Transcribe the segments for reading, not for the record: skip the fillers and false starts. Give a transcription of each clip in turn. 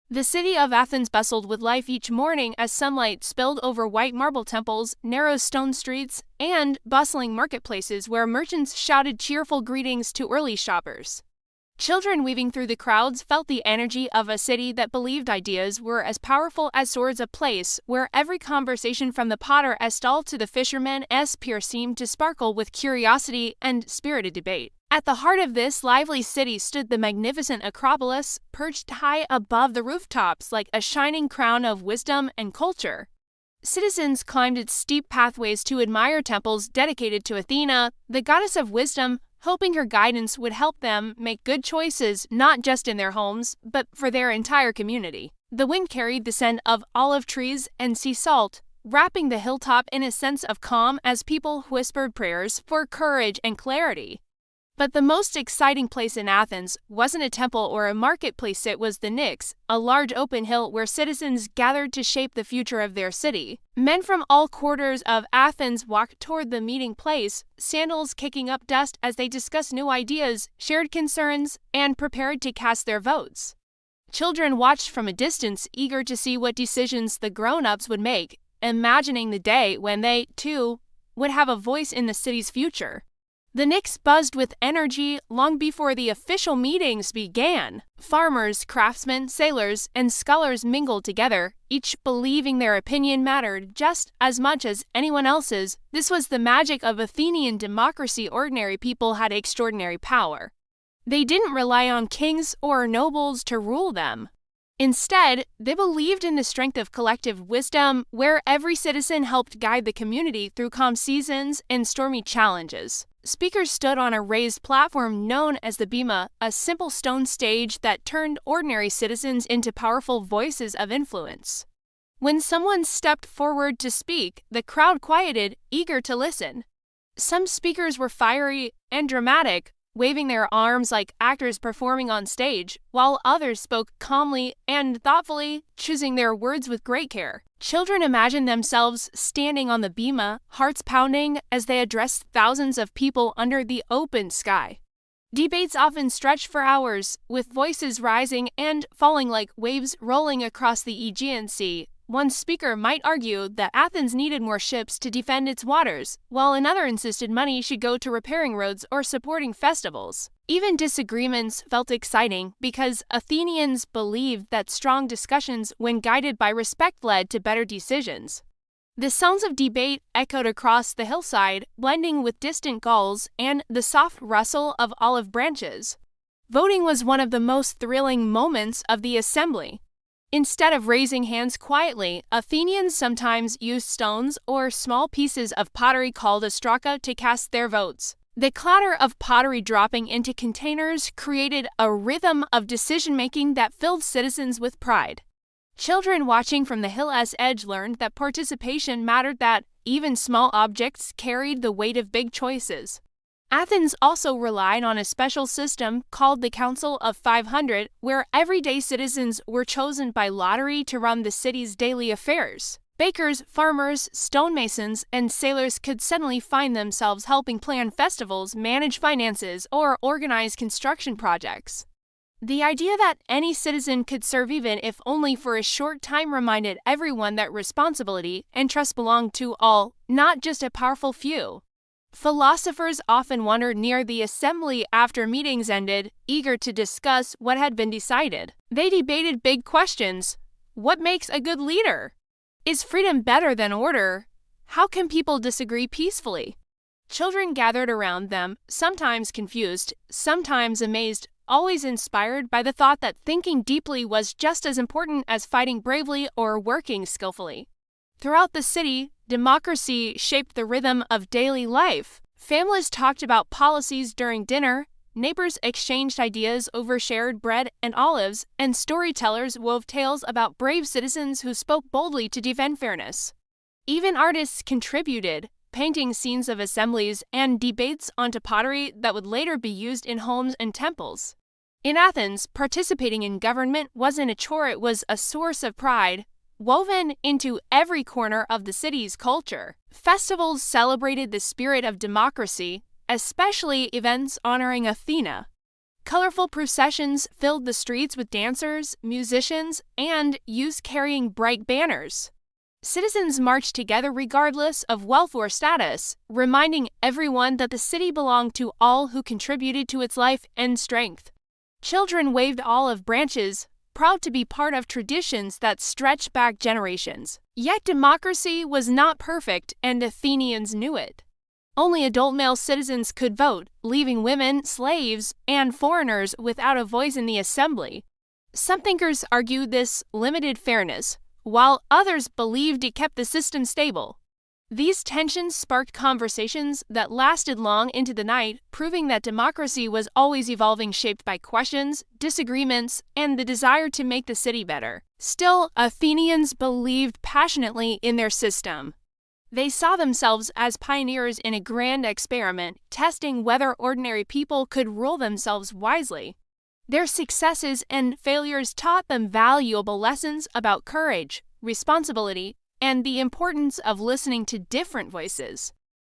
The city of Athens bustled with life each morning as sunlight spilled over white marble temples, narrow stone streets, and bustling marketplaces where merchants shouted cheerful greetings to early shoppers. Children weaving through the crowds felt the energy of a city that believed ideas were as powerful as swords, a place where every conversation from the potter stall to the fisherman's pier seemed to sparkle with curiosity and spirited debate. At the heart of this lively city stood the magnificent Acropolis, perched high above the rooftops like a shining crown of wisdom and culture. Citizens climbed its steep pathways to admire temples dedicated to Athena, the goddess of wisdom, hoping her guidance would help them make good choices not just in their homes, but for their entire community. The wind carried the scent of olive trees and sea salt, wrapping the hilltop in a sense of calm as people whispered prayers for courage and clarity. But the most exciting place in Athens wasn't a temple or a marketplace, it was the Nix, a large open hill where citizens gathered to shape the future of their city. Men from all quarters of Athens walked toward the meeting place, sandals kicking up dust as they discussed new ideas, shared concerns, and prepared to cast their votes. Children watched from a distance, eager to see what decisions the grown-ups would make, imagining the day when they, too, would have a voice in the city's future. The Nix buzzed with energy long before the official meetings began. Farmers, craftsmen, sailors, and scholars mingled together, each believing their opinion mattered just as much as anyone else's. This was the magic of Athenian democracy. Ordinary people had extraordinary power. They didn't rely on kings or nobles to rule them. Instead, they believed in the strength of collective wisdom, where every citizen helped guide the community through calm seasons and stormy challenges. Speakers stood on a raised platform known as the bema, a simple stone stage that turned ordinary citizens into powerful voices of influence. When someone stepped forward to speak, the crowd quieted, eager to listen. Some speakers were fiery and dramatic, waving their arms like actors performing on stage, while others spoke calmly and thoughtfully, choosing their words with great care. Children imagined themselves standing on the bema, hearts pounding as they addressed thousands of people under the open sky. Debates often stretched for hours, with voices rising and falling like waves rolling across the Aegean Sea. One speaker might argue that Athens needed more ships to defend its waters, while another insisted money should go to repairing roads or supporting festivals. Even disagreements felt exciting because Athenians believed that strong discussions, when guided by respect, led to better decisions. The sounds of debate echoed across the hillside, blending with distant gulls and the soft rustle of olive branches. Voting was one of the most thrilling moments of the assembly. Instead of raising hands quietly, Athenians sometimes used stones or small pieces of pottery called ostraka to cast their votes. The clatter of pottery dropping into containers created a rhythm of decision-making that filled citizens with pride. Children watching from the hill's edge learned that participation mattered, that even small objects carried the weight of big choices. Athens also relied on a special system called the Council of 500, where everyday citizens were chosen by lottery to run the city's daily affairs. Bakers, farmers, stonemasons, and sailors could suddenly find themselves helping plan festivals, manage finances, or organize construction projects. The idea that any citizen could serve, even if only for a short time, reminded everyone that responsibility and trust belonged to all, not just a powerful few. Philosophers often wandered near the assembly after meetings ended, eager to discuss what had been decided. They debated big questions. What makes a good leader? Is freedom better than order? How can people disagree peacefully? Children gathered around them, sometimes confused, sometimes amazed, always inspired by the thought that thinking deeply was just as important as fighting bravely or working skillfully. Throughout the city, democracy shaped the rhythm of daily life. Families talked about policies during dinner, neighbors exchanged ideas over shared bread and olives, and storytellers wove tales about brave citizens who spoke boldly to defend fairness. Even artists contributed, painting scenes of assemblies and debates onto pottery that would later be used in homes and temples. In Athens, participating in government wasn't a chore, it was a source of pride, woven into every corner of the city's culture. Festivals celebrated the spirit of democracy, especially events honoring Athena. Colorful processions filled the streets with dancers, musicians, and youths carrying bright banners. Citizens marched together regardless of wealth or status, reminding everyone that the city belonged to all who contributed to its life and strength. Children waved olive branches, proud to be part of traditions that stretch back generations. Yet democracy was not perfect, and Athenians knew it. Only adult male citizens could vote, leaving women, slaves, and foreigners without a voice in the assembly. Some thinkers argued this limited fairness, while others believed it kept the system stable. These tensions sparked conversations that lasted long into the night, proving that democracy was always evolving, shaped by questions, disagreements, and the desire to make the city better. Still, Athenians believed passionately in their system. They saw themselves as pioneers in a grand experiment, testing whether ordinary people could rule themselves wisely. Their successes and failures taught them valuable lessons about courage, responsibility, and the importance of listening to different voices.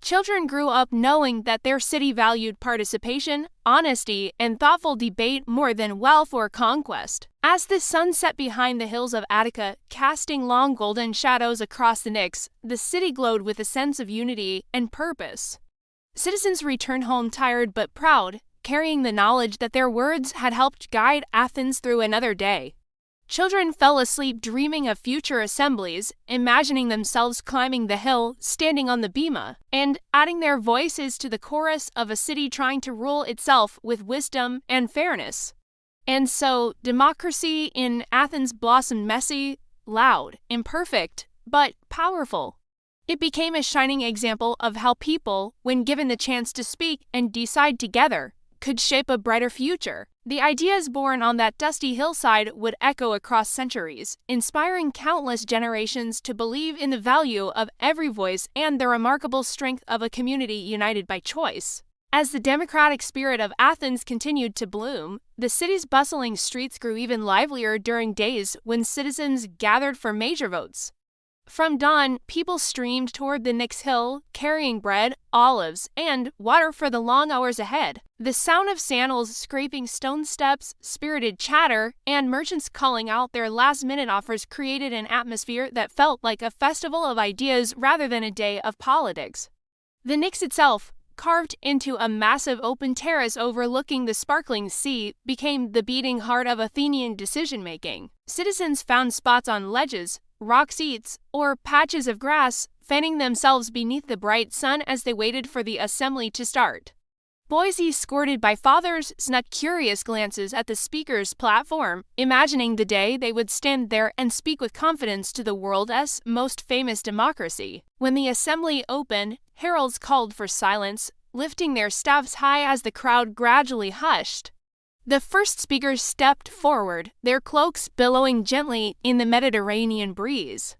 Children grew up knowing that their city valued participation, honesty, and thoughtful debate more than wealth or conquest. As the sun set behind the hills of Attica, casting long golden shadows across the Pnyx, the city glowed with a sense of unity and purpose. Citizens returned home tired but proud, carrying the knowledge that their words had helped guide Athens through another day. Children fell asleep dreaming of future assemblies, imagining themselves climbing the hill, standing on the bema, and adding their voices to the chorus of a city trying to rule itself with wisdom and fairness. And so, democracy in Athens blossomed messy, loud, imperfect, but powerful. It became a shining example of how people, when given the chance to speak and decide together, could shape a brighter future. The ideas born on that dusty hillside would echo across centuries, inspiring countless generations to believe in the value of every voice and the remarkable strength of a community united by choice. As the democratic spirit of Athens continued to bloom, the city's bustling streets grew even livelier during days when citizens gathered for major votes. From dawn, people streamed toward the Pnyx Hill, carrying bread, olives, and water for the long hours ahead. The sound of sandals scraping stone steps, spirited chatter, and merchants calling out their last-minute offers created an atmosphere that felt like a festival of ideas rather than a day of politics. The Pnyx itself, carved into a massive open terrace overlooking the sparkling sea, became the beating heart of Athenian decision-making. Citizens found spots on ledges, rock seats, or patches of grass, fanning themselves beneath the bright sun as they waited for the assembly to start. Boys escorted by fathers snuck curious glances at the speaker's platform, imagining the day they would stand there and speak with confidence to the world's most famous democracy. When the assembly opened, heralds called for silence, lifting their staffs high as the crowd gradually hushed. The first speakers stepped forward, their cloaks billowing gently in the Mediterranean breeze.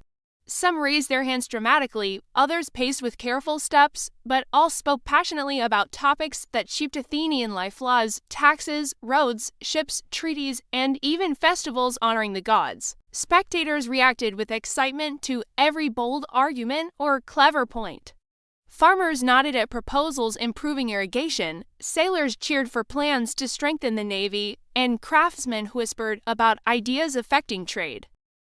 Some raised their hands dramatically, others paced with careful steps, but all spoke passionately about topics that shaped Athenian life: laws, taxes, roads, ships, treaties, and even festivals honoring the gods. Spectators reacted with excitement to every bold argument or clever point. Farmers nodded at proposals improving irrigation, sailors cheered for plans to strengthen the navy, and craftsmen whispered about ideas affecting trade.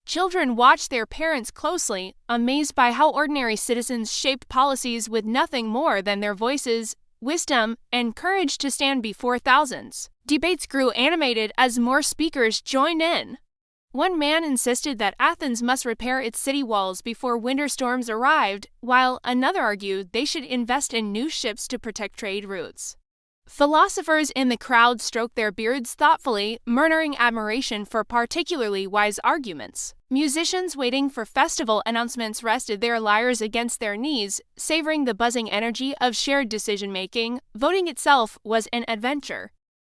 Children watched their parents closely, amazed by how ordinary citizens shaped policies with nothing more than their voices, wisdom, and courage to stand before thousands. Debates grew animated as more speakers joined in. One man insisted that Athens must repair its city walls before winter storms arrived, while another argued they should invest in new ships to protect trade routes. Philosophers in the crowd stroked their beards thoughtfully, murmuring admiration for particularly wise arguments. Musicians waiting for festival announcements rested their lyres against their knees, savoring the buzzing energy of shared decision-making. Voting itself was an adventure.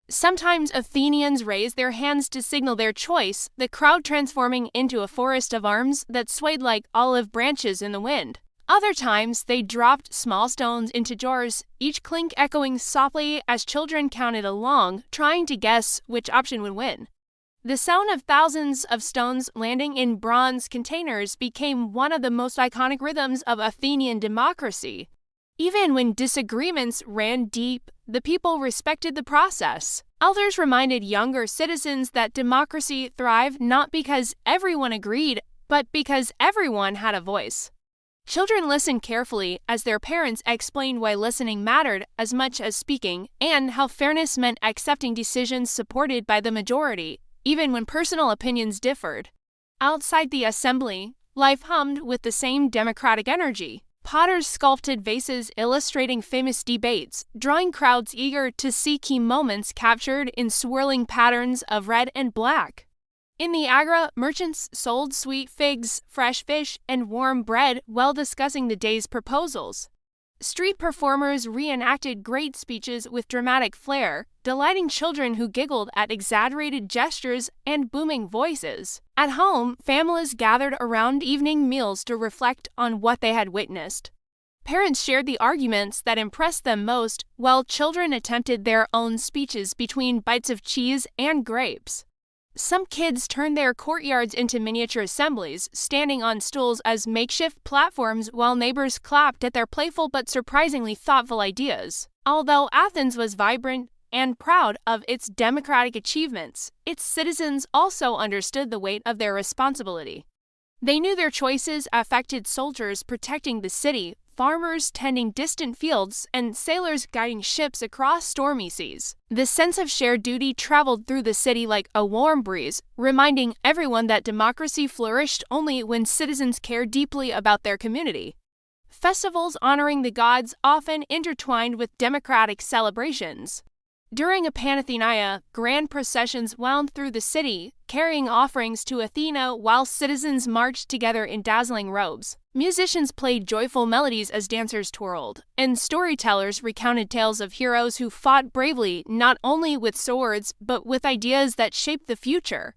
Sometimes Athenians raised their hands to signal their choice, the crowd transforming into a forest of arms that swayed like olive branches in the wind. Other times, they dropped small stones into jars, each clink echoing softly as children counted along, trying to guess which option would win. The sound of thousands of stones landing in bronze containers became one of the most iconic rhythms of Athenian democracy. Even when disagreements ran deep, the people respected the process. Elders reminded younger citizens that democracy thrived not because everyone agreed, but because everyone had a voice. Children listened carefully as their parents explained why listening mattered as much as speaking and how fairness meant accepting decisions supported by the majority, even when personal opinions differed. Outside the assembly, life hummed with the same democratic energy. Potters sculpted vases illustrating famous debates, drawing crowds eager to see key moments captured in swirling patterns of red and black. In the Agra, merchants sold sweet figs, fresh fish, and warm bread while discussing the day's proposals. Street performers reenacted great speeches with dramatic flair, delighting children who giggled at exaggerated gestures and booming voices. At home, families gathered around evening meals to reflect on what they had witnessed. Parents shared the arguments that impressed them most, while children attempted their own speeches between bites of cheese and grapes. Some kids turned their courtyards into miniature assemblies, standing on stools as makeshift platforms while neighbors clapped at their playful but surprisingly thoughtful ideas. Although Athens was vibrant and proud of its democratic achievements, its citizens also understood the weight of their responsibility. They knew their choices affected soldiers protecting the city, farmers tending distant fields, and sailors guiding ships across stormy seas. The sense of shared duty traveled through the city like a warm breeze, reminding everyone that democracy flourished only when citizens cared deeply about their community. Festivals honoring the gods often intertwined with democratic celebrations. During a Panathenaea, grand processions wound through the city, carrying offerings to Athena while citizens marched together in dazzling robes. Musicians played joyful melodies as dancers twirled, and storytellers recounted tales of heroes who fought bravely not only with swords but with ideas that shaped the future.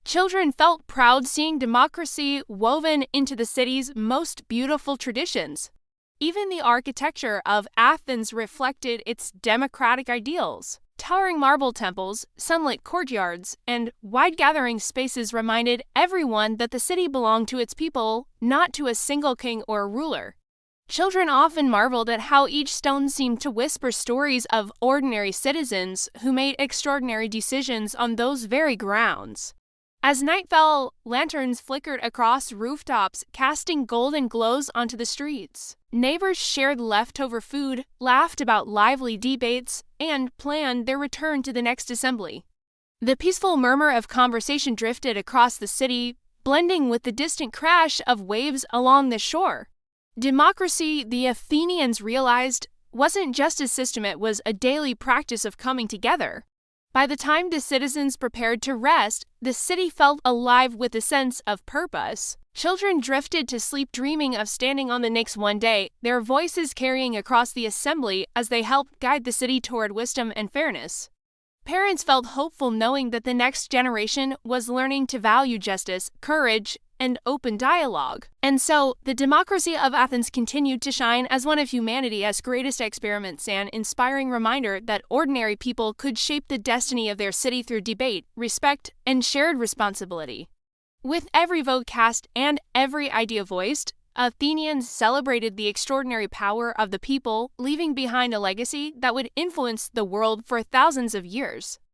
Children felt proud seeing democracy woven into the city's most beautiful traditions. Even the architecture of Athens reflected its democratic ideals. Towering marble temples, sunlit courtyards, and wide gathering spaces reminded everyone that the city belonged to its people, not to a single king or ruler. Children often marveled at how each stone seemed to whisper stories of ordinary citizens who made extraordinary decisions on those very grounds. As night fell, lanterns flickered across rooftops, casting golden glows onto the streets. Neighbors shared leftover food, laughed about lively debates, and planned their return to the next assembly. The peaceful murmur of conversation drifted across the city, blending with the distant crash of waves along the shore. Democracy, the Athenians realized, wasn't just a system, it was a daily practice of coming together. By the time the citizens prepared to rest, the city felt alive with a sense of purpose. Children drifted to sleep dreaming of standing on the Knicks one day, their voices carrying across the assembly as they helped guide the city toward wisdom and fairness. Parents felt hopeful knowing that the next generation was learning to value justice, courage, and open dialogue. And so, the democracy of Athens continued to shine as one of humanity's greatest experiments, an inspiring reminder that ordinary people could shape the destiny of their city through debate, respect, and shared responsibility. With every vote cast and every idea voiced, Athenians celebrated the extraordinary power of the people, leaving behind a legacy that would influence the world for thousands of years.